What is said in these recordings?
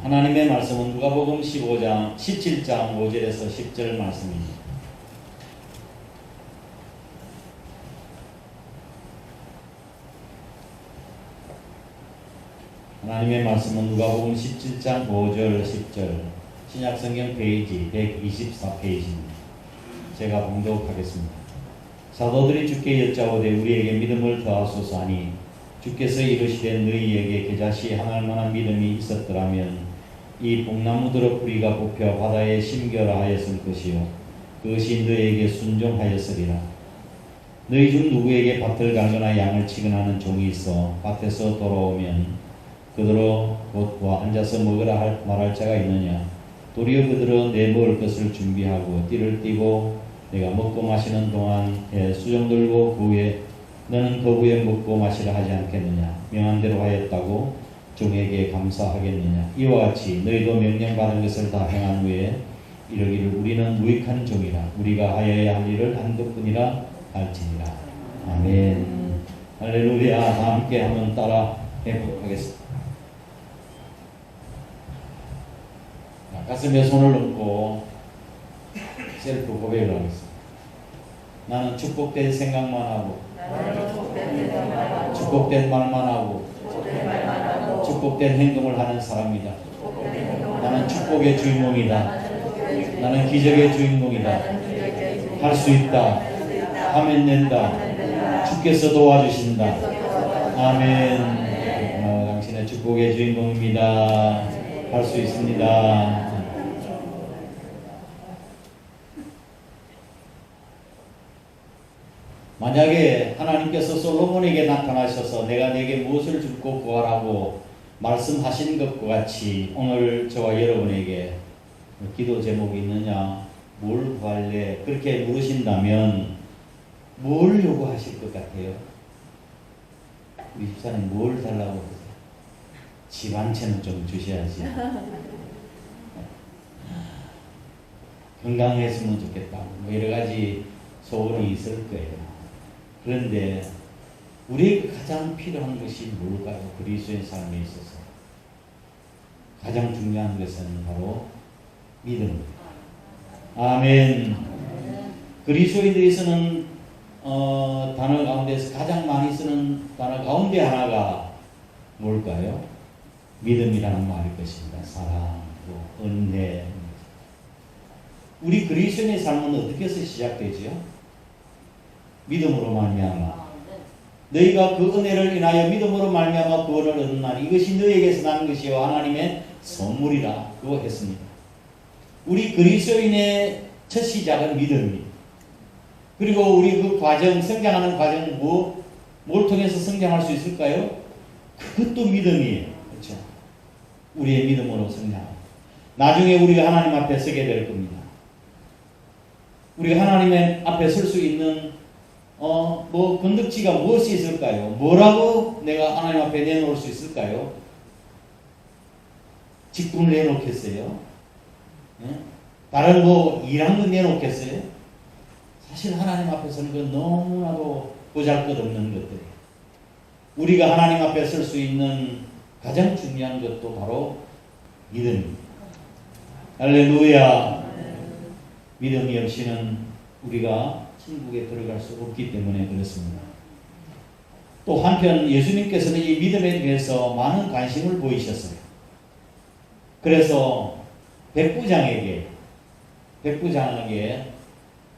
하나님의 말씀은 누가복음 17장 5절에서 10절 말씀입니다. 하나님의 말씀은 누가복음 17장 5절 10절 신약성경 페이지 124페이지입니다. 제가 봉독하겠습니다. 사도들이 주께 여짜오되 우리에게 믿음을 더하소서 하니 주께서 이르시되 너희에게 겨자씨 하나할 만한 믿음이 있었더라면 이 뽕나무들의 뿌리가 뽑혀 바다에 심겨라 하였을 것이요 그것이 너희에게 순종하였으리라. 너희 중 누구에게 밭을 갈거나 양을 치거나 하는 종이 있어 밭에서 돌아오면 그들로 곧 와 앉아서 먹으라 말할 자가 있느냐. 도리어 그들은 내 먹을 것을 준비하고 띠를 띠고 내가 먹고 마시는 동안에 수종 들고 그 후에 너는 그 후에 먹고 마시라 하지 않겠느냐. 명한 대로 하였다고 종에게 감사하겠느냐. 이와 같이 너희도 명령받은 것을 다 행한 후에 이르기를 우리는 무익한 종이라 우리가 하여야 할 일을 한 것뿐이라 할지니라. 아멘. 할렐루야. 다 함께 한번 따라 해보겠습니다. 가슴에 손을 얹고 셀프 고백을 하겠습니다. 나는 축복된 생각만 하고 축복된 말만 하고 축복된 행동을 하는 사람이다. 나는 축복의 주인공이다. 나는 기적의 주인공이다. 할 수 있다. 하면 된다. 주께서 도와주신다. 아멘. 당신의 축복의 주인공입니다. 할 수 있습니다. 만약에 하나님께서 솔로몬에게 나타나셔서 내가 내게 무엇을 줍고 구하라고 말씀하신 것과 같이 오늘 저와 여러분에게 기도 제목이 있느냐, 뭘 구할래? 그렇게 물으신다면 뭘 요구하실 것 같아요? 우리 집사님 뭘 달라고 그러세요? 집 한 채는 좀 주셔야지. 건강했으면 좋겠다. 뭐 여러 가지 소원이 있을 거예요. 그런데 우리에게 가장 필요한 것이 뭘까요? 그리스도의 삶에 있어서 가장 중요한 것은 바로 믿음입니다. 아멘. 그리스도인들이 쓰는 단어 가운데서 가장 많이 쓰는 단어 가운데 하나가 뭘까요? 믿음이라는 말일 것입니다. 사랑, 은혜. 우리 그리스도인의 삶은 어떻게 해서 시작되지요? 믿음으로 말미암아 너희가 그 은혜를 인하여 믿음으로 말미암아 구원을 얻나니 이것이 너희에게서 나는 것이요 하나님의 선물이라 그거 했습니다. 우리 그리스도인의 첫 시작은 믿음입니다. 그리고 우리 그 과정, 성장하는 과정 뭘 통해서 성장할 수 있을까요? 그것도 믿음이에요. 그렇죠? 우리의 믿음으로 성장하고 나중에 우리가 하나님 앞에 서게 될 겁니다. 우리가 하나님의 앞에 설 수 있는 건덕지가 무엇이 있을까요? 뭐라고 내가 하나님 앞에 내놓을 수 있을까요? 직분을 내놓겠어요? 네? 다른 일한 거 내놓겠어요? 사실 하나님 앞에서는 그 너무나도 보잘것없는 것들이에요. 우리가 하나님 앞에 설 수 있는 가장 중요한 것도 바로 믿음입니다. 할렐루야. 믿음이 없이는 우리가 천국에 들어갈 수 없기 때문에 그렇습니다. 또 한편 예수님께서는 이 믿음에 대해서 많은 관심을 보이셨어요. 그래서 백부장에게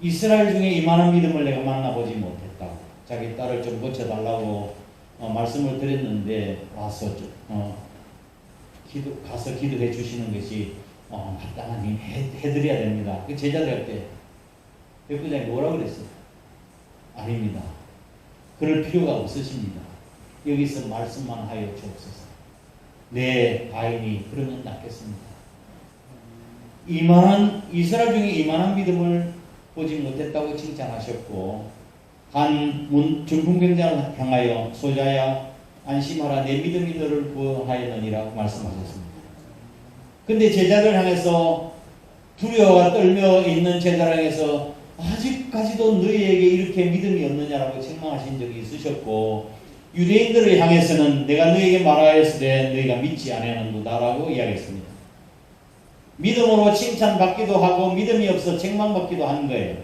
이스라엘 중에 이만한 믿음을 내가 만나보지 못했다고 자기 딸을 좀 고쳐달라고 말씀을 드렸는데 가서 기도해 주시는 것이 마땅하니 해드려야 됩니다. 그 제자들한테 백부장이 뭐라고 그랬어요? 아닙니다. 그럴 필요가 없으십니다. 여기서 말씀만 하여 주옵소서. 네, 다행히 그러면 낫겠습니다. 이스라엘 중에 이만한 믿음을 보지 못했다고 칭찬하셨고 한 중풍병자를 향하여 소자야 안심하라 내 믿음이 너를 구원하였느니라고 말씀하셨습니다. 근데 제자들 향해서 두려워와 떨며 있는 제자를 향해서 아직까지도 너희에게 이렇게 믿음이 없느냐라고 책망하신 적이 있으셨고 유대인들을 향해서는 내가 너희에게 말하였으되 너희가 믿지 아니하는도다라고 이야기했습니다. 믿음으로 칭찬받기도 하고 믿음이 없어 책망받기도 하는 거예요.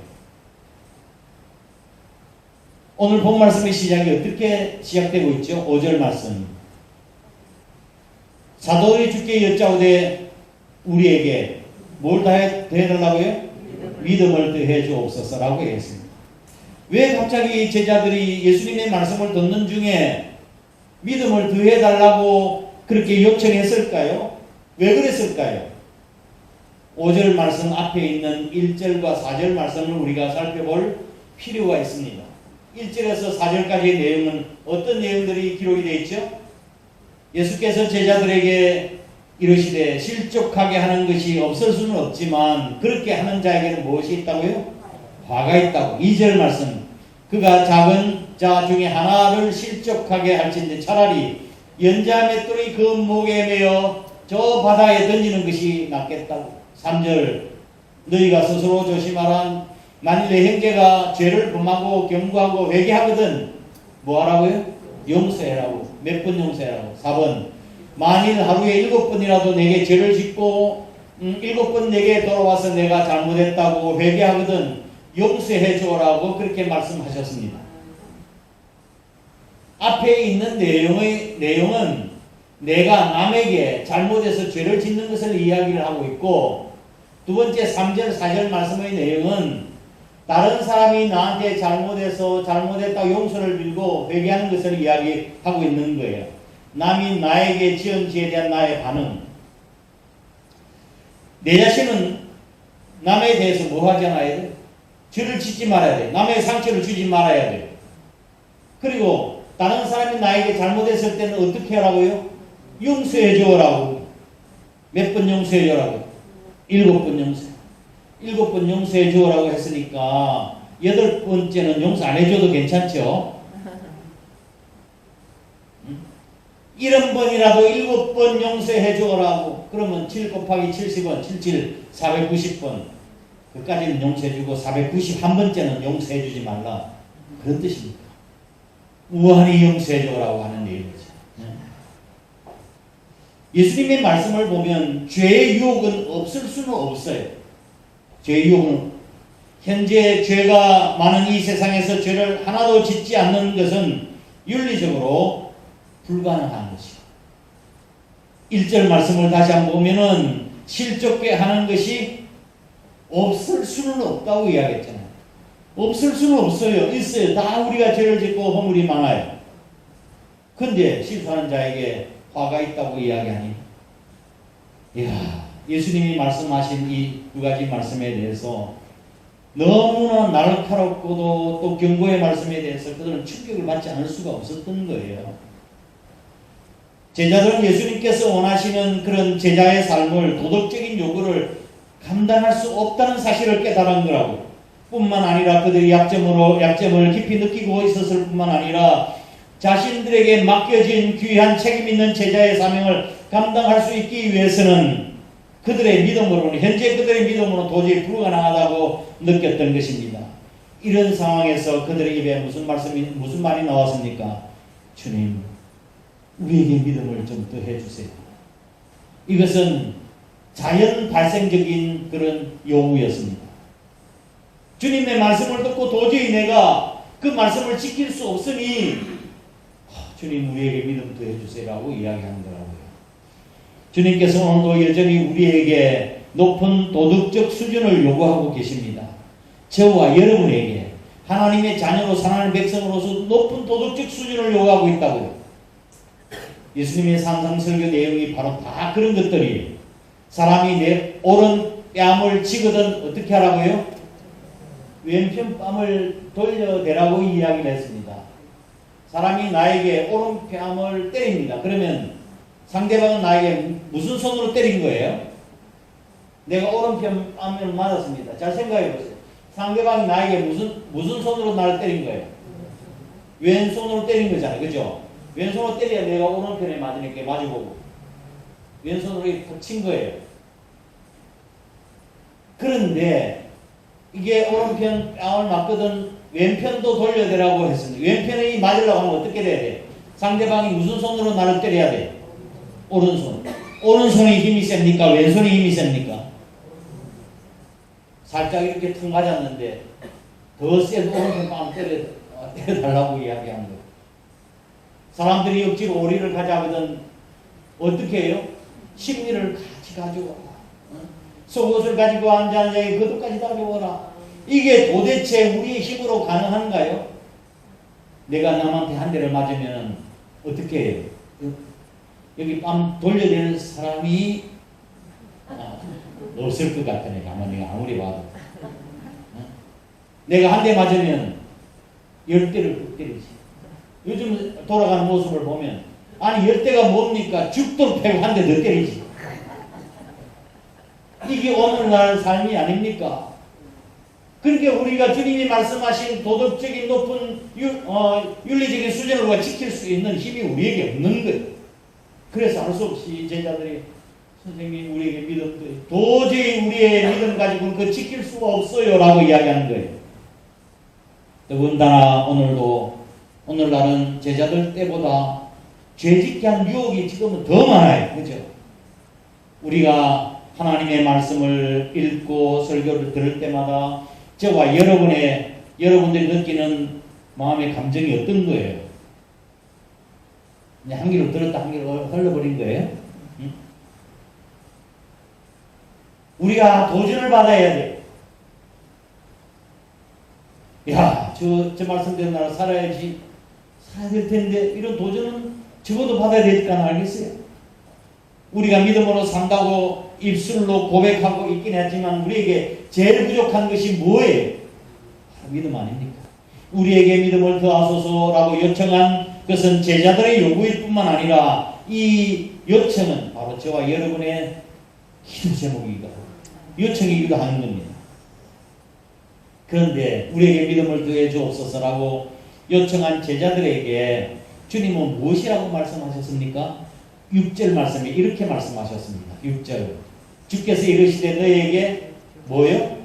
오늘 본 말씀의 시작이 어떻게 시작되고 있죠? 5절 말씀. 사도들이 주께 여짜오되 우리에게 뭘 더해달라고요? 믿음을 더해 주옵소서라고 했습니다. 왜 갑자기 제자들이 예수님의 말씀을 듣는 중에 믿음을 더해달라고 그렇게 요청했을까요? 왜 그랬을까요? 5절 말씀 앞에 있는 1절과 4절 말씀을 우리가 살펴볼 필요가 있습니다. 1절에서 4절까지의 내용은 어떤 내용들이 기록이 되어 있죠? 예수께서 제자들에게 이르시되 실족하게 하는 것이 없을 수는 없지만 그렇게 하는 자에게는 무엇이 있다고요? 화가 있다고. 2절 말씀. 그가 작은 자 중에 하나를 실족하게 할진대 차라리 연자 맷돌이 그 목에 매어 저 바다에 던지는 것이 낫겠다고. 3절. 너희가 스스로 조심하라. 만일 내 형제가 죄를 범하고 경고하고 회개하거든 뭐하라고요? 용서해라고. 몇 번 용서해라고. 4번. 만일 하루에 7번이라도 내게 죄를 짓고 7번 내게 돌아와서 내가 잘못했다고 회개하거든 용서해 주라고 그렇게 말씀하셨습니다. 앞에 있는 내용은 내가 남에게 잘못해서 죄를 짓는 것을 이야기를 하고 있고, 두 번째 3절 4절 말씀의 내용은 다른 사람이 나한테 잘못해서 잘못했다고 용서를 빌고 회개하는 것을 이야기하고 있는 거예요. 남이 나에게 지은 죄에 대한 나의 반응. 내 자신은 남에 대해서 뭐 하지 않아야 돼? 죄를 짓지 말아야 돼. 남의 상처를 주지 말아야 돼. 그리고 다른 사람이 나에게 잘못했을 때는 어떻게 하라고요? 용서해 줘라고. 몇 번 용서해 줘라고? 7번 용서. 7번 용서해 줘라고 했으니까 8번째는 용서 안 해줘도 괜찮죠? 70번이라도 7번 용서해 줘라고. 그러면 7 곱하기 70원, 77, 490번. 그까지는 용서해 주고 491번째는 용서해 주지 말라. 그런 뜻입니다. 무한히 용서해 줘라고 하는 내용이죠. 예수님의 말씀을 보면 죄의 유혹은 없을 수는 없어요. 죄의 유혹은 현재 죄가 많은 이 세상에서 죄를 하나도 짓지 않는 것은 윤리적으로 불가능한 것이요. 1절 말씀을 다시 한번 보면은 실족게 하는 것이 없을 수는 없다고 이야기했잖아요. 없을 수는 없어요. 있어요. 다 우리가 죄를 짓고 허물이 많아요. 근데 실수하는 자에게 화가 있다고 이야기하니, 이야, 예수님이 말씀하신 이 두 가지 말씀에 대해서 너무나 날카롭고도 또 경고의 말씀에 대해서 그들은 충격을 받지 않을 수가 없었던 거예요. 제자들은 예수님께서 원하시는 그런 제자의 삶을, 도덕적인 요구를 감당할 수 없다는 사실을 깨달은 거라고. 뿐만 아니라 그들이 약점을 깊이 느끼고 있었을 뿐만 아니라 자신들에게 맡겨진 귀한 책임 있는 제자의 사명을 감당할 수 있기 위해서는 그들의 믿음으로는, 현재 그들의 믿음으로는 도저히 불가능하다고 느꼈던 것입니다. 이런 상황에서 그들의 입에 무슨 말이 나왔습니까? 주님, 우리에게 믿음을 좀 더 해주세요. 이것은 자연 발생적인 그런 요구였습니다. 주님의 말씀을 듣고 도저히 내가 그 말씀을 지킬 수 없으니 주님, 우리에게 믿음 더 해주세요라고 이야기하는 거라고요. 주님께서 오늘도 여전히 우리에게 높은 도덕적 수준을 요구하고 계십니다. 저와 여러분에게 하나님의 자녀로 사랑하는 백성으로서 높은 도덕적 수준을 요구하고 있다고요. 예수님의 산상설교 내용이 바로 다 그런 것들이에요. 사람이 내 오른 뺨을 치거든 어떻게 하라고요? 왼편 뺨을 돌려대라고 이야기를 했습니다. 사람이 나에게 오른 뺨을 때립니다. 그러면 상대방은 나에게 무슨 손으로 때린 거예요? 내가 오른편 뺨을 맞았습니다. 잘 생각해 보세요. 상대방이 나에게 무슨 손으로 나를 때린 거예요? 왼손으로 때린 거잖아요. 그죠? 왼손으로 때려야 내가 오른편에 맞으니까 마주보고 왼손으로 푹 친 거예요. 그런데 이게 오른편 뺨을 맞거든 왼편도 돌려대라고 했습니다. 왼편에 맞으려고 하면 어떻게 돼야 돼? 상대방이 무슨 손으로 나를 때려야 돼? 오른손. 오른손에 힘이 셉니까? 왼손에 힘이 셉니까? 살짝 이렇게 퉁 맞았는데 더 세도 오른손 빵 때려달라고 이야기한 거예요. 사람들이 억지로 오리를 가져가거든 어떻게 해요? 심리를 같이 가져와라. 속옷을 가지고 앉아 그것까지 가져와라. 이게 도대체 우리의 힘으로 가능한가요? 내가 남한테 한 대를 맞으면 어떻게 해요? 여기 뺨 돌려대는 사람이 없을 것 같아. 내가 아무리 봐도. 내가 한 대 맞으면 10대를 때리지. 요즘 돌아가는 모습을 보면 아니 10대가 뭡니까? 죽도 패고 한 대 더 때리지. 이게 오늘날 삶이 아닙니까? 그러니까 우리가 주님이 말씀하신 도덕적인 높은 윤리적인 수준을 우리가 지킬 수 있는 힘이 우리에게 없는 거예요. 그래서 알 수 없이 제자들이 선생님 우리에게 믿음 도저히 우리의 믿음 가지고는 그 지킬 수가 없어요 라고 이야기하는 거예요. 더군다나 오늘날은 제자들 때보다 죄짓게 한 유혹이 지금은 더 많아요. 그죠? 우리가 하나님의 말씀을 읽고 설교를 들을 때마다 저와 여러분들이 느끼는 마음의 감정이 어떤 거예요? 그냥 한 귀로 들었다 한 귀로 흘러버린 거예요? 응? 우리가 도전을 받아야 돼. 야, 저 말씀대로 나라 살아야 될 텐데 이런 도전은 적어도 받아야 되니까 알겠어요? 우리가 믿음으로 산다고 입술로 고백하고 있긴 했지만 우리에게 제일 부족한 것이 뭐예요? 믿음 아닙니까? 우리에게 믿음을 더하소서라고 요청한 그것은 제자들의 요구일 뿐만 아니라 이 요청은 바로 저와 여러분의 기도 제목이기도 하고 요청이기도 하는 겁니다. 그런데 우리에게 믿음을 더해 주옵소서라고 요청한 제자들에게 주님은 무엇이라고 말씀하셨습니까? 6절 말씀에 이렇게 말씀하셨습니다. 6절 주께서 이르시되 너희에게 뭐요?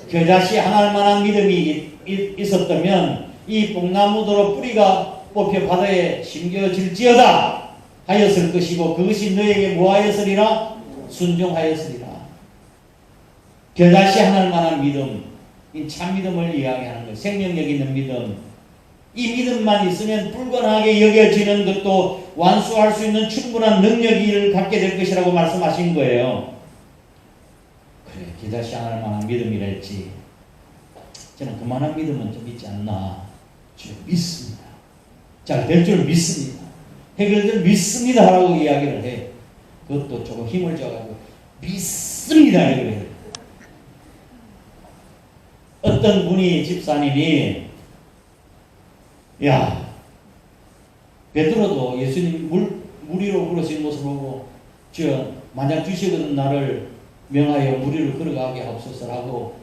겨자씨 하나할 만한 믿음이 있었다면 이 뽕나무도로 뿌리가 뽑혀 바다에 심겨질지어다 하였을 것이고 그것이 너희에게 뭐하였으리라? 순종하였으리라. 겨자씨 하나할 만한 믿음, 이 참 믿음을 이야기하는 거예요. 생명력 있는 믿음. 이 믿음만 있으면 불가능하게 여겨지는 것도 완수할 수 있는 충분한 능력을 갖게 될 것이라고 말씀하신 거예요. 그래, 겨자씨 하나할 만한 믿음이라 했지. 저는 그만한 믿음은 좀 있지 않나. 저 믿습니다. 잘 될 줄 믿습니다. 해결될 믿습니다 라고 이야기를 해. 그것도 조금 힘을 줘가지고 믿습니다 이렇게 해요. 어떤 분이 집사님이 야 베드로도 예수님 물 위로 걸으신 모습을 보고 저 만약 주시거든 나를 명하여 물 위로 걸어가게 하옵소서라고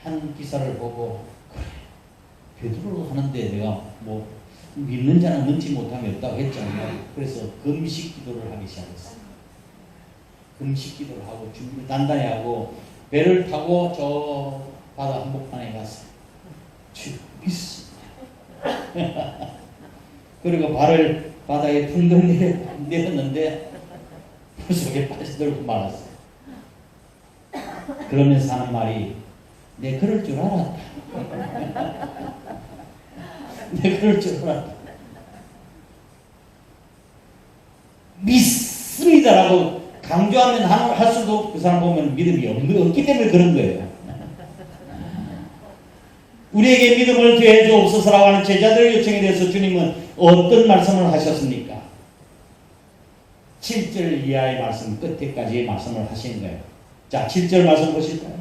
한 기사를 보고 그래 베드로로 하는데 내가 뭐 믿는 자는 능치 못함이 없다고 했잖아요. 그래서 금식 기도를 하기 시작했어요. 금식 기도를 하고 준비를 단단히 하고 배를 타고 저 바다 한복판에 갔어요. 주 믿습니다. 그리고 발을 바다에 풍덩 내렸는데 그 속에 빠져들고 말았어요. 그러면서 하는 말이 내 그럴 줄 알았다. 내 그럴 줄 알았다. 믿습니다라고 강조하면 할 수도 그 사람 보면 믿음이 없기 때문에 그런 거예요. 우리에게 믿음을 더해 주옵소서라고 하는 제자들의 요청에 대해서 주님은 어떤 말씀을 하셨습니까? 7절 이하의 말씀 끝에까지 말씀을 하신 거예요. 자, 7절 말씀 보실까요?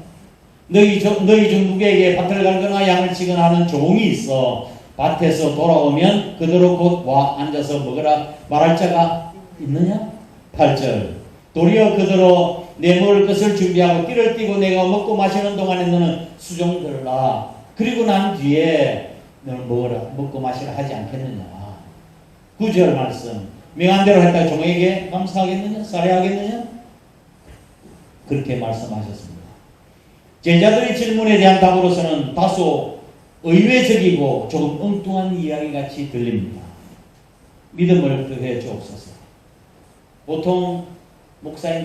너희 중 누구에게 밭을 갈거나 양을 치거나 하는 종이 있어 밭에서 돌아오면 그대로 곧 와 앉아서 먹으라 말할 자가 있느냐? 8절 도리어 그대로 내 먹을 것을 준비하고 띠를 띠고 내가 먹고 마시는 동안에 너는 수종들라. 그리고 난 뒤에 너는 먹고 마시라 하지 않겠느냐. 9절 말씀 명한 대로 했다가 종에게 감사하겠느냐? 살해하겠느냐? 그렇게 말씀하셨습니다. 제자들의 질문에 대한 답으로서는 다소 의외적이고 조금 엉뚱한 이야기같이 들립니다. 믿음을 더해 주옵소서. 보통 목사님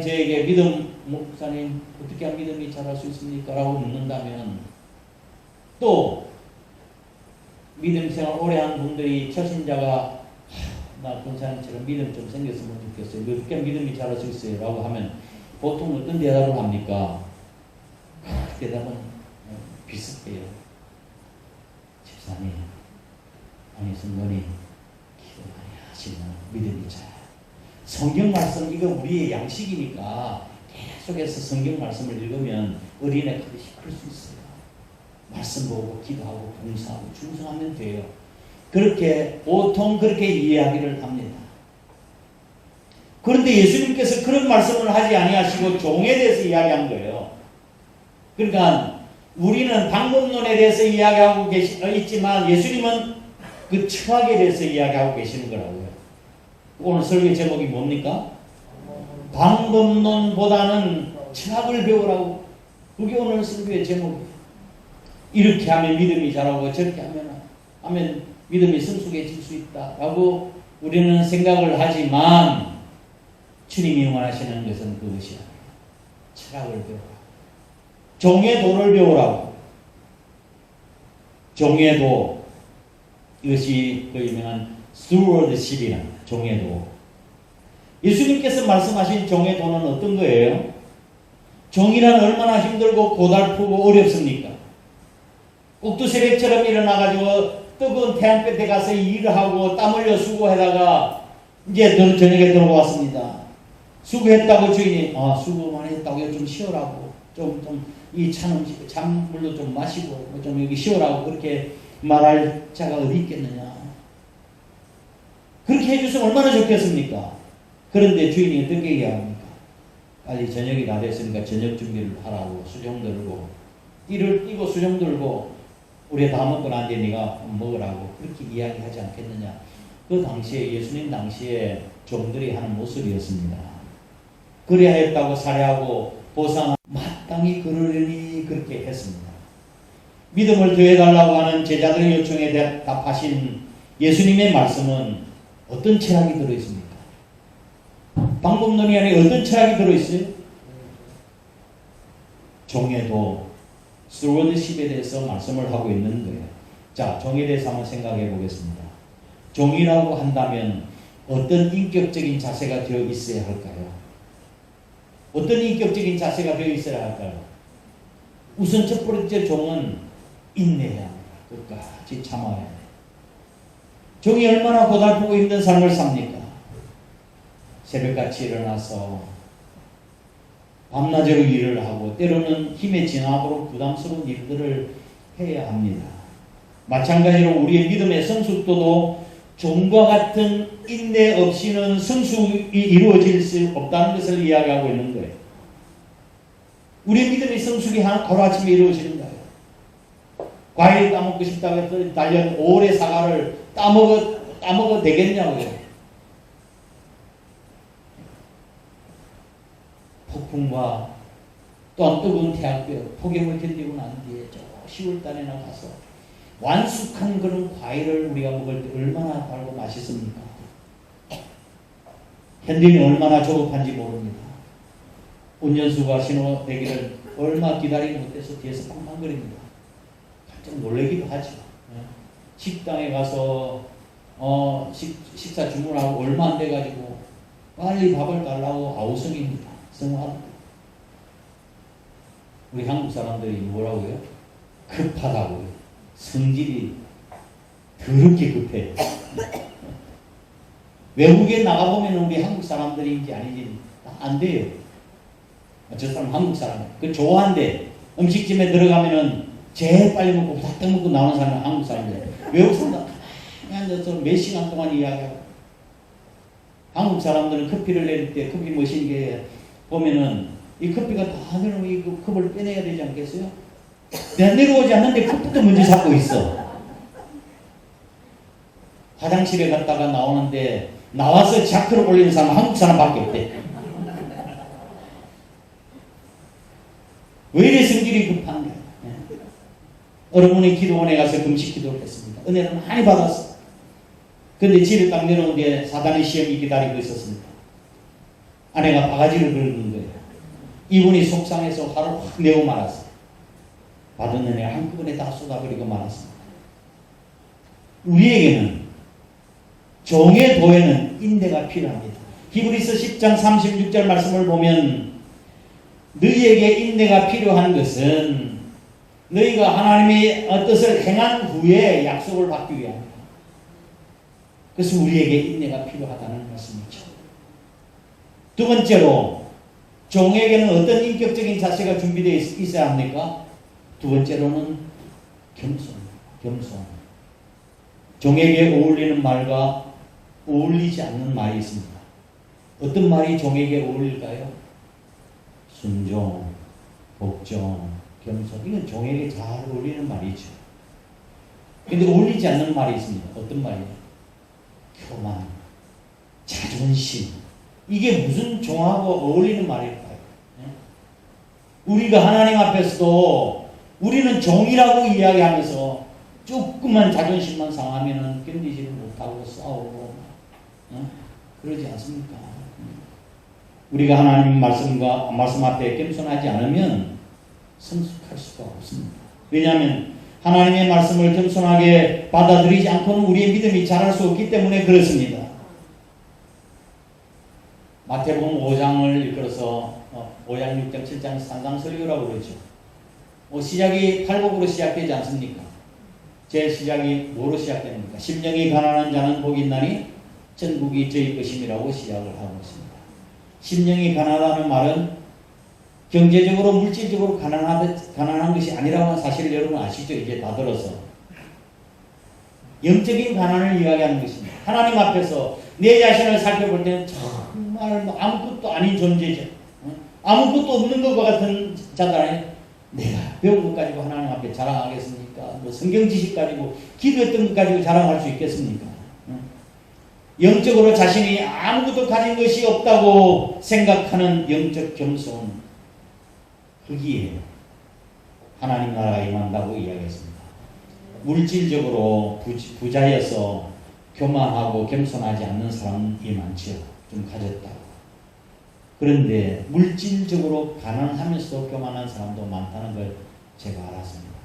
목사님 어떻게 하면 믿음이 자랄 수 있습니까? 라고 묻는다면, 또 믿음 생활 오래 한 분들이 처신자가 나 권사님처럼 믿음 좀 생겼으면 좋겠어요. 어떻게 하면 믿음이 자랄 수 있어요? 라고 하면 보통 어떤 대답을 합니까? 대답은 비슷해요. 집사님, 아니 성도님 기도 많이 하시면 믿음이 자라요. 성경 말씀 이거 우리의 양식이니까 계속해서 성경 말씀을 읽으면 어린애 크듯이 클 수 있어요. 말씀 보고 기도하고 봉사하고 충성하면 돼요. 보통 그렇게 이야기를 합니다. 그런데 예수님께서 그런 말씀을 하지 아니하시고 종에 대해서 이야기한 거예요. 그러니까 우리는 방법론에 대해서 이야기하고 있지만 예수님은 그 철학에 대해서 이야기하고 계시는 거라고요. 오늘 설교 제목이 뭡니까? 방법론보다는 철학을 배우라고. 그게 오늘 설교의 제목이에요. 이렇게 하면 믿음이 자라고 저렇게 하면 믿음이 성숙해질 수 있다라고 우리는 생각을 하지만 주님이 원하시는 것은 그것이 아니에요. 철학을 배우라고. 종의 도를 배우라고. 종의 도, 이것이 그 유명한 stewardship이라는 종의 도. 예수님께서 말씀하신 종의 도는 어떤 거예요? 종이란 얼마나 힘들고 고달프고 어렵습니까? 꼭두새벽처럼 일어나가지고 뜨거운 태양볕에 가서 일을 하고 땀 흘려 수고하다가 이제 저녁에 들어왔습니다. 수고했다고 주인이 수고 많이 했다고 좀 쉬어라고 이 찬물도 좀 마시고 좀 여기 쉬어라고 그렇게 말할 자가 어디 있겠느냐. 그렇게 해주시면 얼마나 좋겠습니까? 그런데 주인이 어떻게 얘기합니까? 빨리 저녁이 다 됐으니까 저녁 준비를 하라고 수종 들고 띠를 띠고 수종 들고 우리 다 먹고 난 뒤에 네가 먹으라고 그렇게 이야기하지 않겠느냐. 그 당시에 예수님 당시에 종들이 하는 모습이었습니다. 그래야 했다고 살해하고 보상 마땅히 그러려니 그렇게 했습니다. 믿음을 더해달라고 하는 제자들의 요청에 답하신 예수님의 말씀은 어떤 철학이 들어있습니까? 방법론이 아니라 어떤 철학이 들어있어요? 종에도 스튜어드십에 대해서 말씀을 하고 있는 거예요. 자, 종에 대해서 한번 생각해 보겠습니다. 종이라고 한다면 어떤 인격적인 자세가 되어 있어야 할까요? 어떤 인격적인 자세가 되어 있어야 할까요? 우선 첫 번째 종은 인내해야 합니다. 끝까지 참아야 해요. 종이 얼마나 고달프고 힘든 삶을 삽니까? 새벽같이 일어나서 밤낮으로 일을 하고 때로는 힘에 지나도록 부담스러운 일들을 해야 합니다. 마찬가지로 우리의 믿음의 성숙도도 종과 같은 인내 없이는 성숙이 이루어질 수 없다는 것을 이야기하고 있는 거예요. 우리의 믿음의 성숙이 하루아침에 이루어지는 거예요. 과일 따먹고 싶다고 해서 달려온 오래 사과를 따먹어 되겠냐고요. 폭풍과 또한 뜨거운 태양볕, 폭염을 견디고 난 뒤에 저 10월달에 나가서 완숙한 그런 과일을 우리가 먹을 때 얼마나 달고 맛있습니까? 현대인이 얼마나 조급한지 모릅니다. 운전수가 신호대기를 얼마 기다리지 못해서 뒤에서 빵빵거립니다. 깜짝 놀라기도 하죠. 식당에 가서 식사 주문하고 얼마 안 돼가지고 빨리 밥을 달라고 아우성입니다. 성화합니다. 우리 한국 사람들이 뭐라고요? 급하다고요. 성질이 더럽게 급해요. 외국에 나가보면 우리 한국 사람들인지 아닌지 안 돼요. 저 사람 한국 사람이에요. 그 좋아한데 음식점에 들어가면은 제일 빨리 먹고 다 떠먹고 나오는 사람은 한국 사람이에요. 외국 사람들 가만히 앉아서 몇 시간 동안 이야기하고. 한국 사람들은 커피를 내릴 때 커피 머신게 보면은 이 커피가 다 내려오면 이 컵을 빼내야 되지 않겠어요? 내가 내려오지 않는데 컵부터 먼저 잡고 있어. 화장실에 갔다가 나오는데 나와서 자크를 올리는 사람은 한국 사람밖에 없대. 왜 이래 성질이 급한가? 어머니 기도원에 가서 금식 기도를 했습니다. 은혜를 많이 받았어. 근데 집에 딱 내려온 뒤에 사단의 시험이 기다리고 있었습니다. 아내가 바가지를 긁은 거예요. 이분이 속상해서 화를 확 내고 말았어요. 받은 은혜 한꺼번에 다 쏟아버리고 말았습니다. 우리에게는 종의 도에는 인내가 필요합니다. 히브리서 10장 36절 말씀을 보면 너희에게 인내가 필요한 것은 너희가 하나님의 뜻을 행한 후에 약속을 받기 위함이다. 그래서 우리에게 인내가 필요하다는 말씀이죠. 두 번째로 종에게는 어떤 인격적인 자세가 준비되어 있어야 합니까? 두 번째로는 겸손. 종에게 어울리는 말과 어울리지 않는 말이 있습니다. 어떤 말이 종에게 어울릴까요? 순종, 복종, 겸손. 이건 종에게 잘 어울리는 말이죠. 근데 어울리지 않는 말이 있습니다. 어떤 말이에요? 교만, 자존심. 이게 무슨 종하고 어울리는 말일까요? 우리가 하나님 앞에서도 우리는 종이라고 이야기하면서 조금만 자존심만 상하면 견디지를 못하고 싸우고 그러지 않습니까? 우리가 하나님 말씀 앞에 겸손하지 않으면 성숙할 수가 없습니다. 왜냐하면 하나님의 말씀을 겸손하게 받아들이지 않고는 우리의 믿음이 자랄 수 없기 때문에 그렇습니다. 마태복음 5장을 이끌어서 5장, 6장, 7장 산상설교라고 그러죠. 시작이 팔복으로 시작되지 않습니까? 제 시작이 뭐로 시작됩니까? 심령이 가난한 자는 복이 있나니 천국이 저희 것임이라고 시작을 하고 있습니다. 심령이 가난하다는 말은 경제적으로 물질적으로 가난한 것이 아니라고 하는 사실을 여러분 아시죠? 이제 다 들어서 영적인 가난을 이야기하는 것입니다. 하나님 앞에서 내 자신을 살펴볼 때는 정말 아무것도 아닌 존재죠. 아무것도 없는 것과 같은 자가 내가 배운 것 가지고 하나님 앞에 자랑하겠습니까? 뭐 성경 지식 가지고 기도했던 것 가지고 자랑할 수 있겠습니까? 영적으로 자신이 아무것도 가진 것이 없다고 생각하는 영적 겸손, 거기에 하나님 나라가 임한다고 이야기했습니다. 물질적으로 부자여서 교만하고 겸손하지 않는 사람이 많죠. 좀 가졌다고. 그런데 물질적으로 가난하면서도 교만한 사람도 많다는 걸 제가 알았습니다.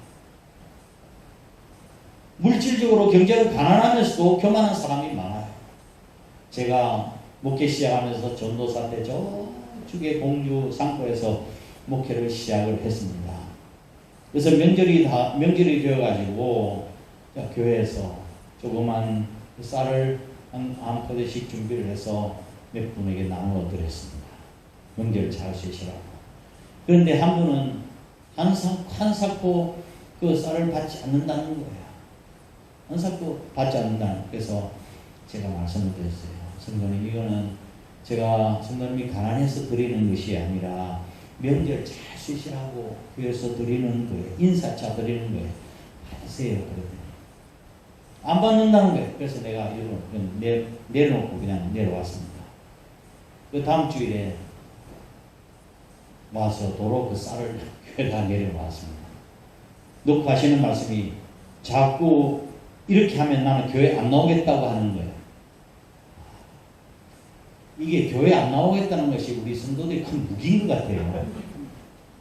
물질적으로 경제를 가난하면서도 교만한 사람이 많아요. 제가 목회 시작하면서 전도사 때 저쪽에 공주 상포에서 목회를 시작을 했습니다. 그래서 명절이 되어가지고 교회에서 조그만 쌀을 한 포대씩 준비를 해서 몇 분에게 나누어 드렸습니다. 명절 잘 쓰시라고. 그런데 한 분은 한 사코 그 쌀을 받지 않는다는 거예요. 한 사코 받지 않는다는. 그래서 제가 말씀을 드렸어요. 성도님, 이거는 제가 성도님이 가난해서 드리는 것이 아니라 명절 잘 쓰시라고 교회에서 드리는 거예요. 인사차 드리는 거예요. 하세요. 그러더니 안 받는다는 거예요. 그래서 내가 이걸 내려놓고 그냥 내려왔습니다. 그 다음 주일에 와서 도로 그 쌀을 교회에다 내려놨습니다. 놓고 하시는 말씀이 자꾸 이렇게 하면 나는 교회 안 나오겠다고 하는 거예요. 이게 교회 안 나오겠다는 것이 우리 성도들이 큰 무기인 것 같아요.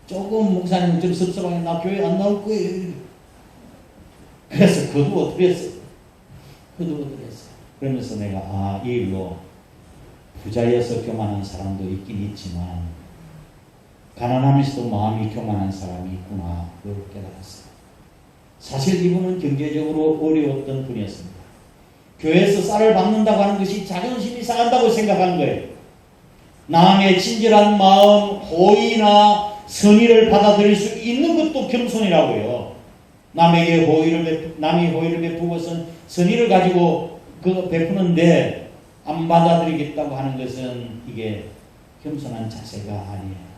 조금 목사님 좀 섭섭하게 나 교회 안 나올 거예요. 그래서 거두어드렸어요. 그러면서 내가 이 일로 부자여서 교만한 사람도 있긴 있지만 가난하면서도 마음이 교만한 사람이 있구나. 그걸 깨달았어요. 사실 이분은 경제적으로 어려웠던 분이었습니다. 교회에서 쌀을 받는다고 하는 것이 자존심이 상한다고 생각하는 거예요. 남의 친절한 마음, 호의나 선의를 받아들일 수 있는 것도 겸손이라고요. 남이 호의를 베푸고선 선의를 가지고 그거 베푸는데 안 받아들이겠다고 하는 것은 이게 겸손한 자세가 아니에요.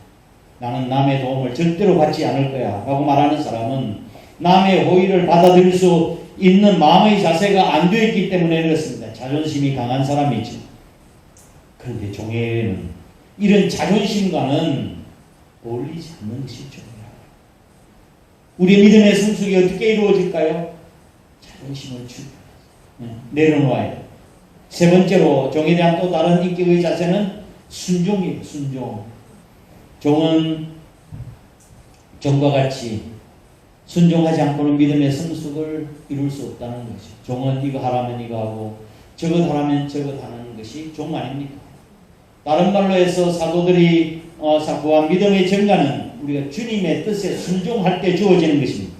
나는 남의 도움을 절대로 받지 않을 거야 라고 말하는 사람은 남의 호의를 받아들일 수 있는 마음의 자세가 안 되어 있기 때문에 그렇습니다. 자존심이 강한 사람이죠. 그런데 종에게는 이런 자존심과는 어울리지 않는 것이 종이라고. 우리 믿음의 성숙이 어떻게 이루어질까요? 자존심을 내려놓아야 돼요. 세 번째로 종에 대한 또 다른 인격의 자세는 순종이에요. 순종. 종은 종과 같이 순종하지 않고는 믿음의 성숙을 이룰 수 없다는 것이. 종은 이거 하라면 이거 하고 저것 하라면 저것 하는 것이 종 아닙니까? 다른 말로 해서 사도들이 구한 믿음의 증가는 우리가 주님의 뜻에 순종할 때 주어지는 것입니다.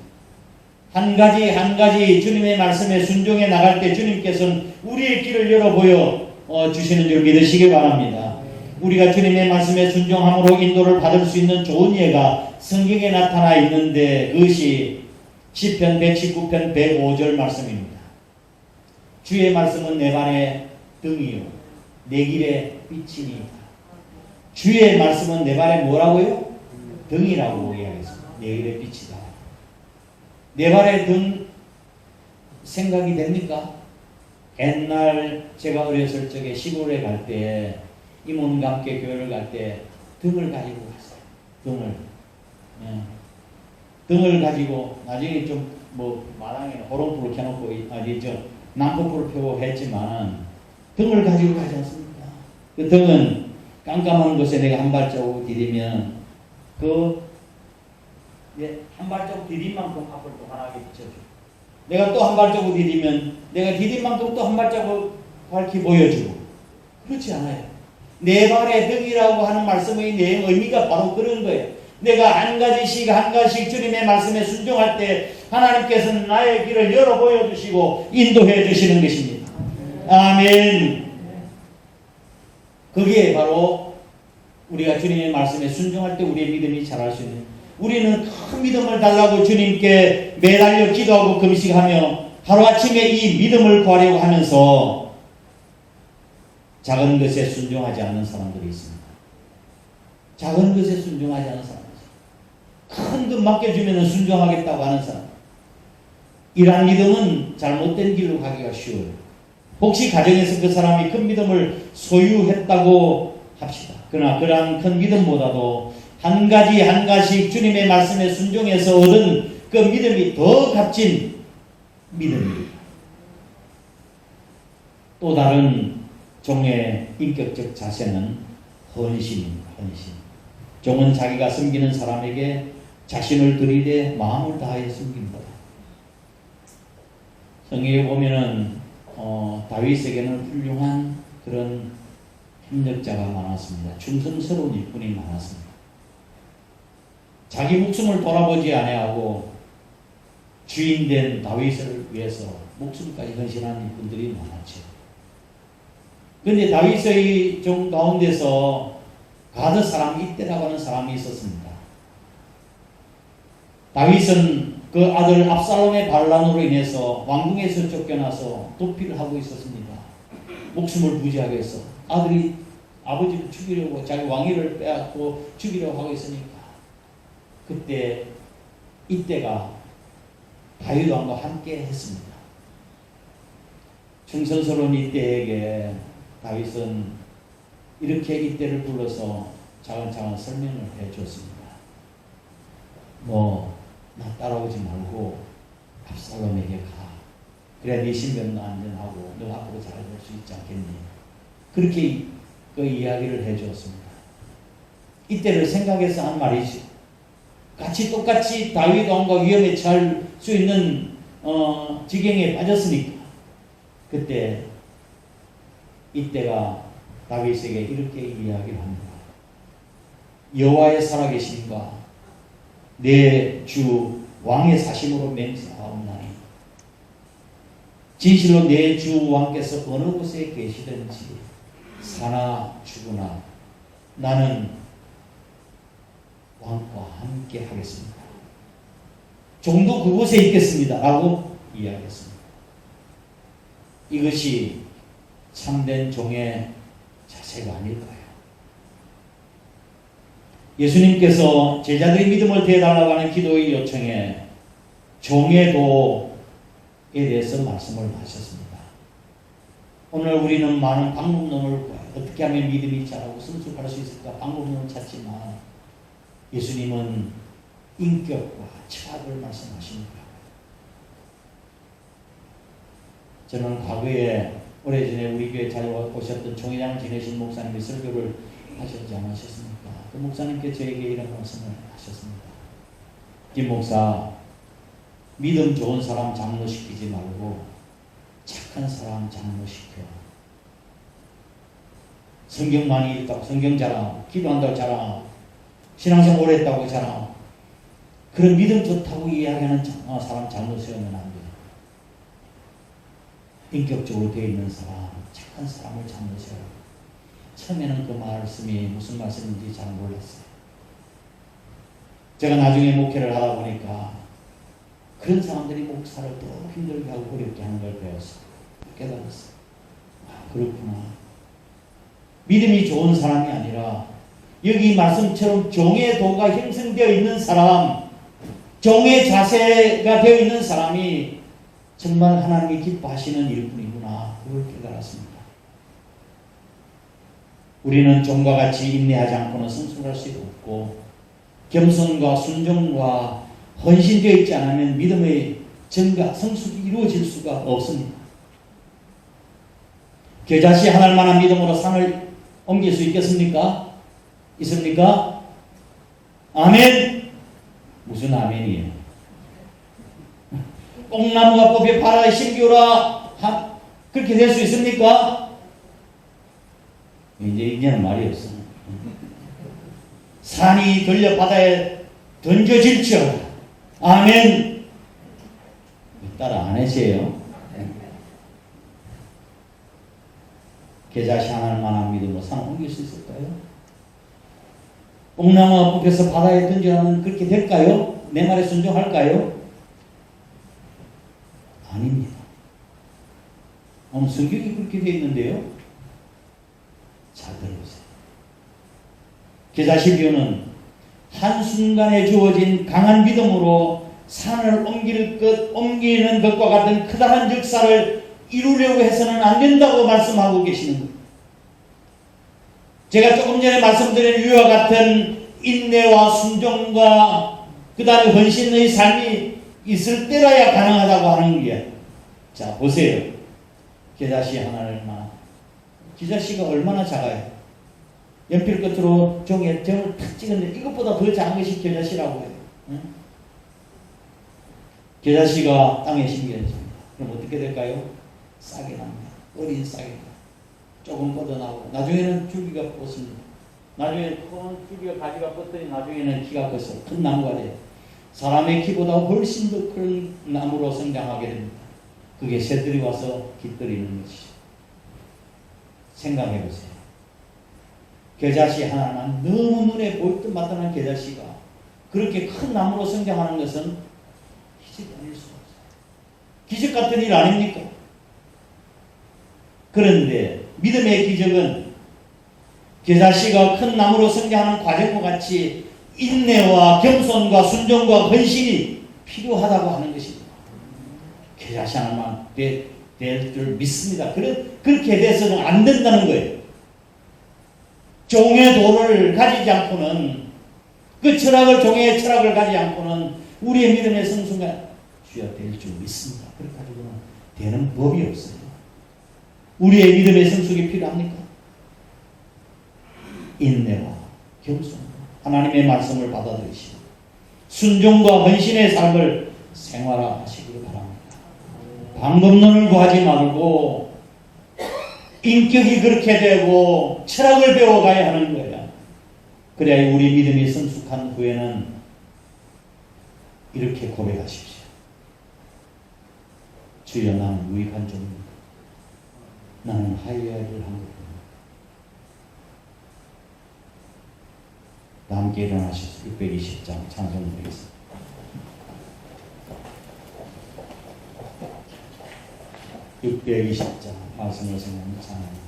한 가지 한 가지 주님의 말씀에 순종해 나갈 때 주님께서는 우리의 길을 열어 보여 주시는 줄 믿으시기 바랍니다. 우리가 주님의 말씀에 순종함으로 인도를 받을 수 있는 좋은 예가 성경에 나타나 있는데 그것이 시편 119편 105절 말씀입니다. 주의 말씀은 내 발의 등이요 내 길의 빛이니이다. 주의 말씀은 내 발에 뭐라고요? 등이라고 이야기했습니다. 내 길의 빛이다. 내 발에 등 생각이 됩니까? 옛날 제가 어렸을 적에 시골에 갈 때 이모님과 함께 교회를 갈 때 등을 가지고 갔어요. 등을. 예. 등을 가지고 나중에 좀 뭐 마당에 호롱불을 켜놓고 난코불을 펴고 했지만 등을 가지고 가지 않습니까? 그 등은 깜깜한 곳에 내가 한 발자국 디디면 한 발자국 디딘 만큼 앞을 또 환하게 비춰줘. 내가 또 한 발자국 디디면 내가 디딘 만큼 또 한 발자국 밝히 보여주고. 그렇지 않아요. 내 발의 등이라고 하는 말씀의 내용 의미가 바로 그런 거예요. 내가 한 가지씩 주님의 말씀에 순종할 때 하나님께서는 나의 길을 열어 보여주시고 인도해 주시는 것입니다. 아멘. 그게 바로 우리가 주님의 말씀에 순종할 때 우리의 믿음이 자랄 수 있는. 우리는 큰 믿음을 달라고 주님께 매달려 기도하고 금식하며 하루아침에 이 믿음을 구하려고 하면서 작은 것에 순종하지 않는 사람들이 있습니다. 작은 것에 순종하지 않는 사람들. 큰 것 맡겨주면 순종하겠다고 하는 사람. 이러한 믿음은 잘못된 길로 가기가 쉬워요. 혹시 가정에서 그 사람이 큰 믿음을 소유했다고 합시다. 그러나 그러한 큰 믿음보다도 한 가지씩 주님의 말씀에 순종해서 얻은 그 믿음이 더 값진 믿음입니다. 또 다른 종의 인격적 자세는 헌신입니다. 헌신. 종은 자기가 섬기는 사람에게 자신을 들이대 마음을 다하여 섬깁니다. 성경에 보면은 다윗에게는 훌륭한 그런 협력자가 많았습니다. 충성스러운 일꾼이 많았습니다. 자기 목숨을 돌아보지 아니하고 주인된 다윗을 위해서 목숨까지 헌신하는 일꾼들이 많았죠. 그런데 다윗의 종 가운데서 가드 사람 이때라고 하는 사람이 있었습니다. 다윗은 그 아들 압살롬의 반란으로 인해서 왕궁에서 쫓겨나서 도피를 하고 있었습니다. 목숨을 부지하기 위해서 아들이 아버지를 죽이려고 자기 왕위를 빼앗고 죽이려고 하고 있으니까 그때 이때가 다윗 왕과 함께 했습니다. 충성스러운 이때에게 다윗은 이렇게 이때를 불러서 차근차근 설명을 해줬습니다. 나 따라오지 말고 압살롬에게 가. 그래야 네 신변도 안전하고 너 앞으로 잘할 수 있지 않겠니? 그렇게 그 이야기를 해주었습니다. 이때를 생각해서 한 말이죠. 똑같이 다윗 왕과 위험에 처할 수 있는 지경에 빠졌으니까 그때 이때가 다윗에게 이렇게 이야기를 합니다. 여호와의 살아계심과 내 주 왕의 사심으로 맹세하옵나니 진실로 내 주 왕께서 어느 곳에 계시든지 사나 죽으나 나는 왕과 함께 하겠습니다. 종도 그곳에 있겠습니다. 라고 이야기했습니다. 이것이 참된 종의 자세가 아닐까요? 예수님께서 제자들의 믿음을 대달라고 하는 기도의 요청에 종의 도에 대해서 말씀을 하셨습니다. 오늘 우리는 많은 방법론을 어떻게 하면 믿음이 자라고 성숙할 수 있을까 방법론을 찾지만 예수님은 인격과 철학을 말씀하십니다. 저는 과거에 오래전에 우리 교회 잘 오셨던 총회장을 지내신 목사님의 설교를 하셨지 않으셨습니까? 그 목사님께 저에게 이런 말씀을 하셨습니다. 김 목사, 믿음 좋은 사람 장로시키지 말고 착한 사람 장로시켜. 성경 많이 읽다고 성경 자랑, 기도한다고 자랑, 신앙생활 오래 했다고 자랑, 그런 믿음 좋다고 이야기하는 사람 장로 세우면 안 돼요. 인격적으로 되어 있는 사람, 착한 사람을 장로 세워. 처음에는 그 말씀이 무슨 말씀인지 잘 몰랐어요. 제가 나중에 목회를 하다 보니까 그런 사람들이 목사를 더 힘들게 하고 어렵게 하는 걸 배웠어요. 깨달았어요. 아, 그렇구나. 믿음이 좋은 사람이 아니라 여기 말씀처럼 종의 도가 형성되어 있는 사람, 종의 자세가 되어 있는 사람이 정말 하나님이 기뻐하시는 일뿐이구나. 그걸 깨달았습니다. 우리는 종과 같이 인내하지 않고는 성숙할 수 없고, 겸손과 순종과 헌신되어 있지 않으면 믿음의 증가, 성숙이 이루어질 수가 없습니다. 겨자씨 하나를 만한 믿음으로 산을 옮길 수 있겠습니까? 있습니까? 아멘? 무슨 아멘이에요? 뽕나무가 뽑혀 바다에 심기오라, 그렇게 될 수 있습니까? 이제는 말이 없어. 산이 들려 바다에 던져질지어다. 아멘. 따라 안 하세요. 겨자씨 하나를 만한 믿음으로 산을 옮길 수 있을까요? 뽕나무가 뽑혀서 바다에 던져나면 그렇게 될까요? 내 말에 순종할까요? 아닙니다. 성경이 그렇게 되어 있는데요. 잘 들어보세요. 겨자씨 비유는 한순간에 주어진 강한 믿음으로 산을 옮기는 것과 같은 크다란 역사를 이루려고 해서는 안 된다고 말씀하고 계시는 거예요. 제가 조금 전에 말씀드린 위와 같은 인내와 순종과 그 다음에 헌신의 삶이 있을 때라야 가능하다고 하는 게, 자 보세요. 겨자씨 하나를만, 겨자씨가 얼마나 작아요? 연필 끝으로 종이에 점을 탁 찍었는데 이것보다 더 작은 것이 겨자씨라고 해요. 응? 겨자씨가 땅에 심겨졌습니다. 그럼 어떻게 될까요? 싹이 납니다. 어린 싹입니다. 조금 뻗어나오고 나중에는 줄기가 뻗습니다. 나중에 큰 줄기가 가지가 뻗더니 나중에는 키가 커서 큰 나무가 돼요. 사람의 키보다 훨씬 더 큰 나무로 성장하게 됩니다. 그게 새들이 와서 깃들이는 것이죠. 생각해 보세요. 겨자씨 하나만 너무 눈에 보일 듯 마땅한 겨자씨가 그렇게 큰 나무로 성장하는 것은 기적이 아닐 수가 없어요. 기적 같은 일 아닙니까? 그런데 믿음의 기적은 겨자씨가 큰 나무로 성장하는 과정과 같이 인내와 겸손과 순종과 헌신이 필요하다고 하는 것입니다. 겨자씨 하나만 될 줄 믿습니다. 그렇게 돼서는 안 된다는 거예요. 종의 도를 가지지 않고는, 그 종의 철학을 가지지 않고는 우리의 믿음의 성숙가 주여 될 줄 믿습니다. 그렇게 가지고는 되는 법이 없어요. 우리의 믿음의 성숙이 필요합니까? 인내와 겸손, 하나님의 말씀을 받아들이시고 순종과 헌신의 삶을 생활하시기를 바랍니다. 방법론을 구하지 말고 인격이 그렇게 되고 철학을 배워가야 하는 거야. 그래야 우리 믿음이 성숙한 후에는 이렇게 고백하십시오. 주여, 나는 유익한 종입니다. 나는 하이야를 한 것입니다. 함께 일어나셔서 620장 찬송 드리겠습니다. (620장) 말씀을 생각하며 찬양하겠습니다.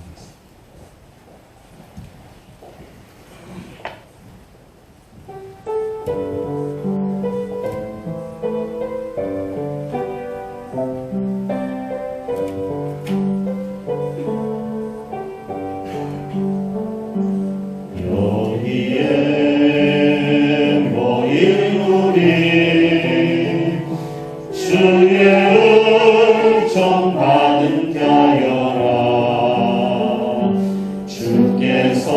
주께서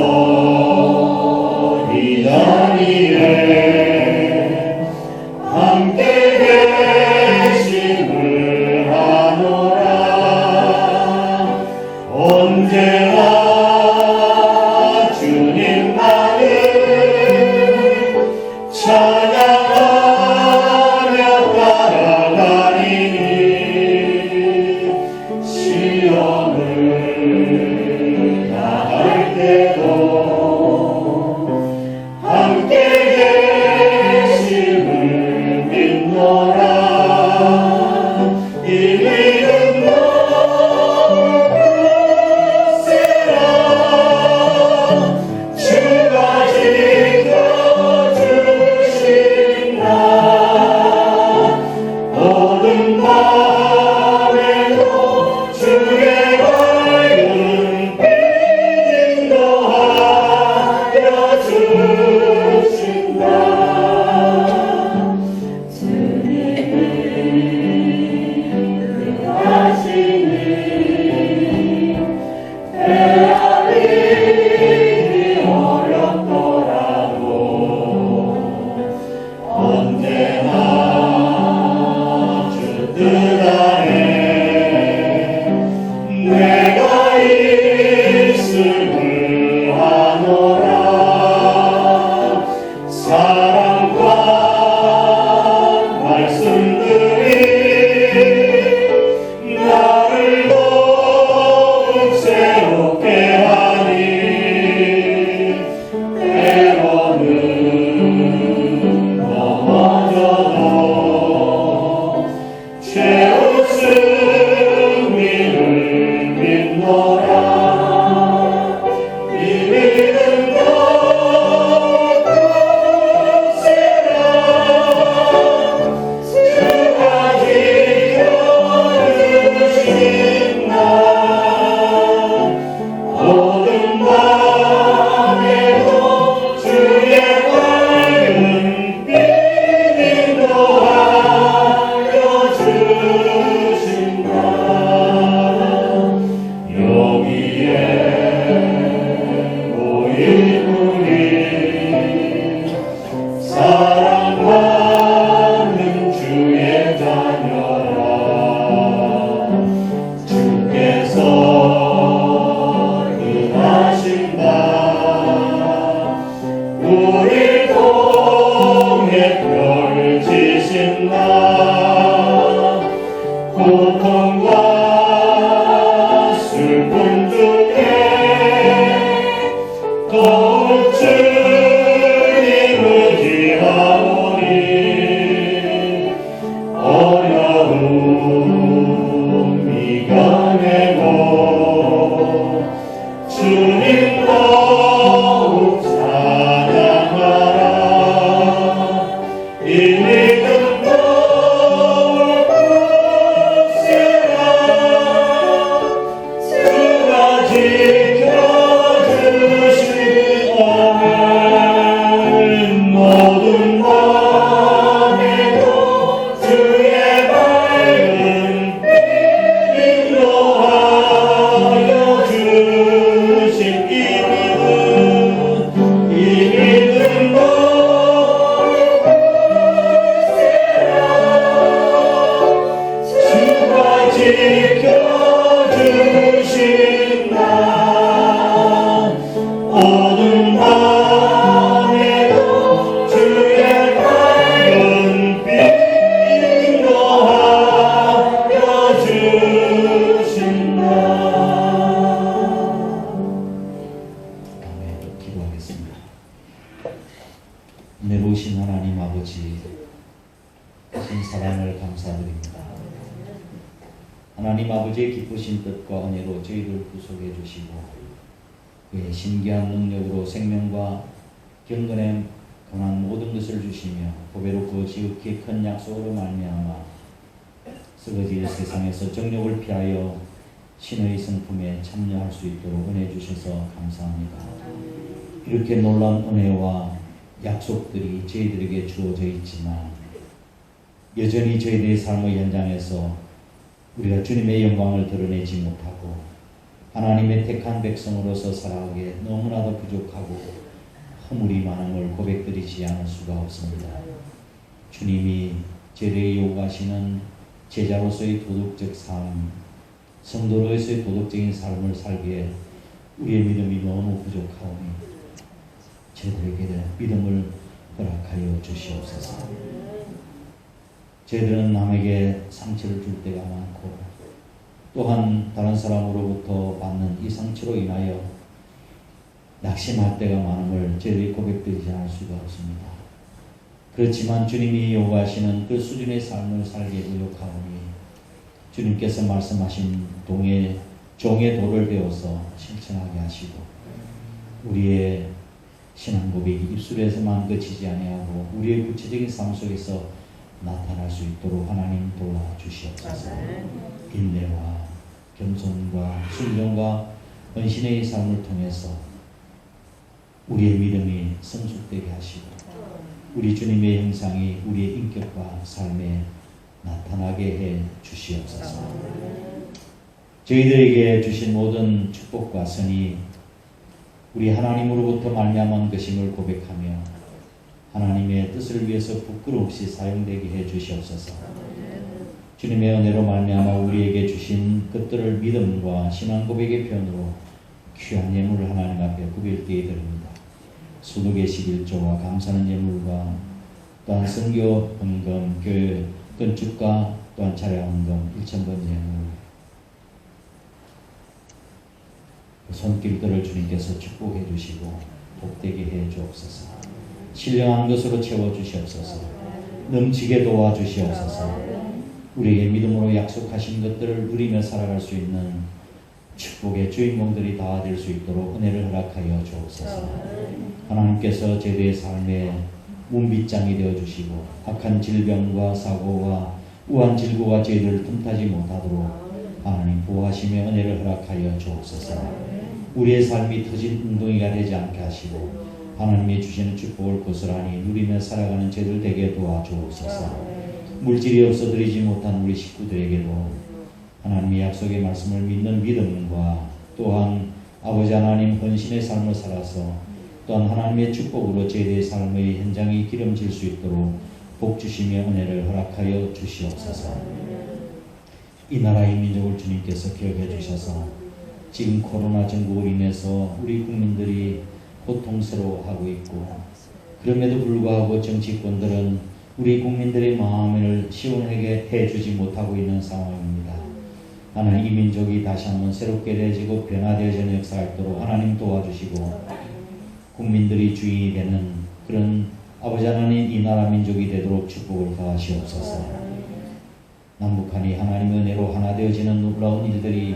은혜로우신 하나님 아버지, 신 사랑을 감사드립니다. 하나님 아버지의 기쁘신 뜻과 은혜로 저희를 구속해 주시고 그의 신기한 능력으로 생명과 경건에 관한 모든 것을 주시며 보배롭고 지극히 큰 약속으로 말미암아 썩어질 세상에서 정욕을 피하여 신의 성품에 참여할 수 있도록 은혜 주셔서 감사합니다. 이렇게 놀라운 은혜와 약속들이 저희들에게 주어져 있지만 여전히 저희들의 삶의 현장에서 우리가 주님의 영광을 드러내지 못하고 하나님의 택한 백성으로서 살아가기에 너무나도 부족하고 허물이 많음을 고백드리지 않을 수가 없습니다. 주님이 제대에 요구하시는 제자로서의 도덕적 삶, 성도로서의 도덕적인 삶을 살기에 우리의 믿음이 너무 부족하오니 저희들에게 믿음을 허락하여 주시옵소서. 저희들은 남에게 상처를 줄 때가 많고 또한 다른 사람으로부터 받는 이 상처로 인하여 낙심할 때가 많음을 저희들이 고백드리지 않을 수가 없습니다. 그렇지만 주님이 요구하시는 그 수준의 삶을 살기에 노력하오니 주님께서 말씀하신 종의 도를 배워서 실천하게 하시고 우리의 신앙 고백이 입술에서만 그치지 아니하고 우리의 구체적인 삶 속에서 나타날 수 있도록 하나님 도와주시옵소서. 인내와 겸손과 순종과 헌신의 삶을 통해서 우리의 믿음이 성숙되게 하시고 우리 주님의 형상이 우리의 인격과 삶에 나타나게 해 주시옵소서. 저희들에게 주신 모든 축복과 선이 우리 하나님으로부터 말미암은 것임을 고백하며 하나님의 뜻을 위해서 부끄럼 없이 사용되게 해 주시옵소서. 주님의 은혜로 말미암아 우리에게 주신 것들을 믿음과 신앙 고백의 편으로 귀한 예물을 하나님 앞에 구별되게 드립니다. 소득의 11조와 감사하는 예물과 또한 선교 헌금, 교회 건축과 또한 차량 헌금 1,000번 예물 손길들을 주님께서 축복해 주시고 복되게 해 주옵소서. 신령한 것으로 채워 주시옵소서. 넘치게 도와 주시옵소서. 우리에게 믿음으로 약속하신 것들을 누리며 살아갈 수 있는 축복의 주인공들이 다 될 수 있도록 은혜를 허락하여 주옵소서. 하나님께서 저희의 삶에 문빗장이 되어 주시고 악한 질병과 사고와 우한 질고가 저희들을 틈타지 못하도록 하나님 보호하시며 은혜를 허락하여 주옵소서. 우리의 삶이 터진 웅덩이가 되지 않게 하시고 하나님이 주시는 축복을 고스란히 누리며 살아가는 저희들 되게 도와주옵소서. 물질이 없어드리지 못한 우리 식구들에게도 하나님의 약속의 말씀을 믿는 믿음과 또한 아버지 하나님 헌신의 삶을 살아서 또한 하나님의 축복으로 저희의 삶의 현장이 기름질 수 있도록 복 주시며 은혜를 허락하여 주시옵소서. 이 나라의 민족을 주님께서 기억해 주셔서 지금 코로나 전국으로 인해서 우리 국민들이 고통스러워하고 있고 그럼에도 불구하고 정치권들은 우리 국민들의 마음을 시원하게 해주지 못하고 있는 상황입니다. 하나님 이 민족이 다시 한번 새롭게 되어지고 변화되어지는 역사가 있도록 하나님 도와주시고 국민들이 주인이 되는 그런 아버지 하나님 이 나라 민족이 되도록 축복을 더하시옵소서. 남북한이 하나님의 은혜로 하나 되어지는 놀라운 일들이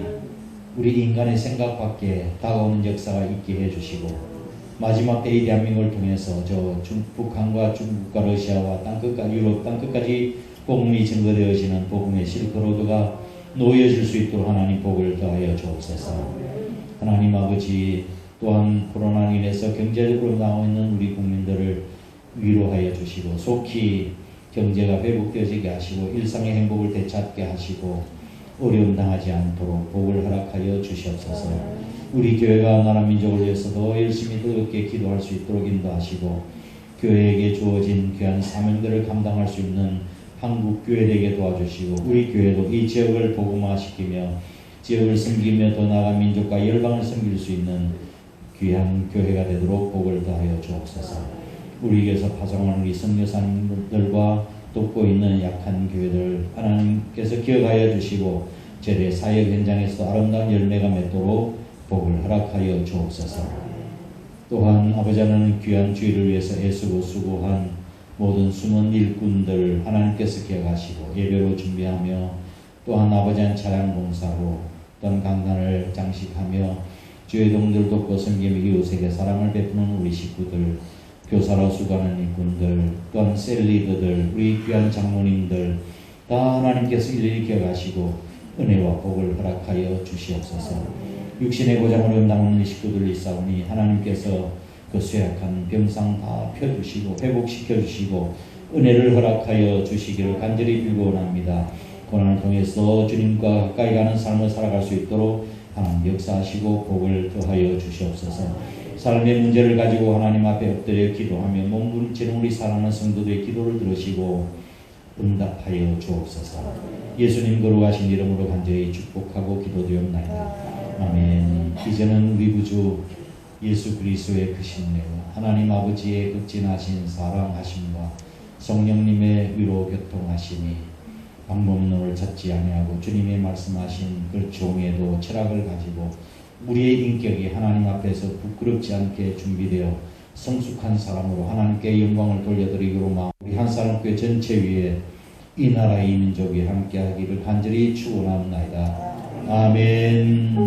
우리 인간의 생각 밖에 다가오는 역사가 있게 해주시고 마지막 때의 대한민국을 통해서 북한과 중국과 러시아와 땅끝까지 유럽 땅끝까지 복음이 증거되어지는 복음의 실크로드가 놓여질 수 있도록 하나님 복을 더하여 주옵소서. 하나님 아버지 또한 코로나로 인해서 경제적으로 나와 있는 우리 국민들을 위로하여 주시고 속히 경제가 회복되어지게 하시고 일상의 행복을 되찾게 하시고 어려움 당하지 않도록 복을 허락하여 주시옵소서. 우리 교회가 나라 민족을 위해서 더 열심히 뜨겁게 기도할 수 있도록 인도하시고 교회에게 주어진 귀한 사명들을 감당할 수 있는 한국 교회 되게 도와주시고 우리 교회도 이 지역을 복음화시키며 지역을 섬기며 더 나아가 민족과 열방을 섬길 수 있는 귀한 교회가 되도록 복을 더하여 주옵소서. 우리에게서 파송하는 우리 선교사님들과 돕고 있는 약한 교회들 하나님께서 기억하여 주시고 저희의 사역 현장에서 아름다운 열매가 맺도록 복을 허락하여 주옵소서. 또한 아버지 하나님 귀한 주의를 위해서 애쓰고 수고한 모든 숨은 일꾼들 하나님께서 기억하시고 예배로 준비하며 또한 아버지 하나님 차량 봉사로 또한 강단을 장식하며 주의 동들 돕고 섬기며 이웃에게 사랑을 베푸는 우리 식구들 교사로 수고하는 일꾼들 또한 셀리더들 우리 귀한 장로님들 다 하나님께서 일일이 기억하시고 은혜와 복을 허락하여 주시옵소서. 육신의 고장으로 연당하는 식구들이 있사오니 하나님께서 그 쇠약한 병상 다 펴주시고 회복시켜주시고 은혜를 허락하여 주시기를 간절히 빌고원합니다. 고난을 통해서 주님과 가까이 가는 삶을 살아갈 수 있도록 하나님 역사하시고 복을 더하여 주시옵소서. 삶의 문제를 가지고 하나님 앞에 엎드려 기도하며 몸부림치는 우리 사랑하는 성도들의 기도를 들으시고 응답하여 주옵소서. 예수님 거룩하신 이름으로 간절히 축복하고 기도드렸나이다. 아멘. 이제는 우리 구주 예수 그리스도의 크신 은혜와 하나님 아버지의 극진하신 사랑하심과 성령님의 위로 교통하심이 방법론을 찾지 아니하고 주님의 말씀하신 그 종에도 철학을 가지고 우리의 인격이 하나님 앞에서 부끄럽지 않게 준비되어 성숙한 사람으로 하나님께 영광을 돌려드리기로 마음 우리 한사람교회 전체 위에 이 나라의 민족이 함께하기를 간절히 축원합니다. 아멘.